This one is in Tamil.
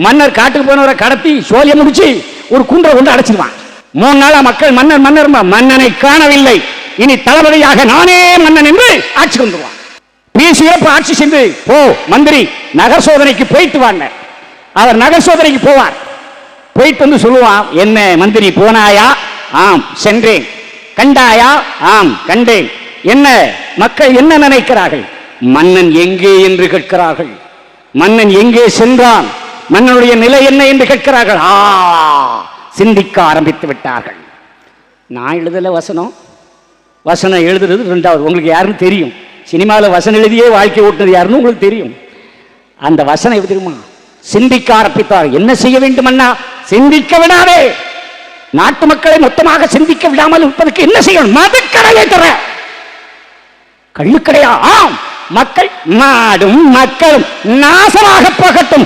மன்னர் காட்டுக்கு போனவரை கடத்தி சோழிய முடிச்சு ஒரு குன்றை கொண்டு அடைச்சிருவான். 3 நாளா மக்கள் மன்னர் மன்னனை காணவில்லை. இனி தளபதியாக நானே மன்னன் என்று ஆட்சி கொண்டுருவான். பிசிஎஃப் ஆட்சி சென்று போ மந்திரி நகர் சோதனைக்கு போயிட்டு வாங்க. அவர் நகர் சோதனைக்கு போவார். போயிட்டு வந்து சொல்லுவான், என்ன மந்திரி போனாயா? ஆம் சென்றேன். கண்டாயா? ஆம் கண்டேன். என்ன மக்கள் என்ன நினைக்கிறார்கள்? மன்னன் எங்கே என்று கேட்கிறார்கள். மன்னன் எங்கே சென்றான்? மன்னனுடைய நிலை என்ன என்று கேட்கிறார்கள். சிந்திக்க ஆரம்பித்து விட்டார்கள். நான் எழுதல வசனம் எழுதுறது 2வது. உங்களுக்கு யாருன்னு தெரியும். சினிமாவில் வசனம் எழுதியே வாழ்க்கை ஓட்டுறது யாருன்னு உங்களுக்கு தெரியும். அந்த வசனம் எப்படி தெரியுமா? சிந்திக்க ஆரம்பித்தார். என்ன செய்ய வேண்டும் அண்ணா? சிந்திக்க விடாதே. நாட்டு மக்களை மொத்தமாக சிந்திக்க விடாமல் இருப்பதற்கு என்ன செய்யணும்? மதுக்கடையை தர. கள்ளுக்கடையா? ஆம். மக்கள் நாடும் மக்களும் நாசமாக போகட்டும்.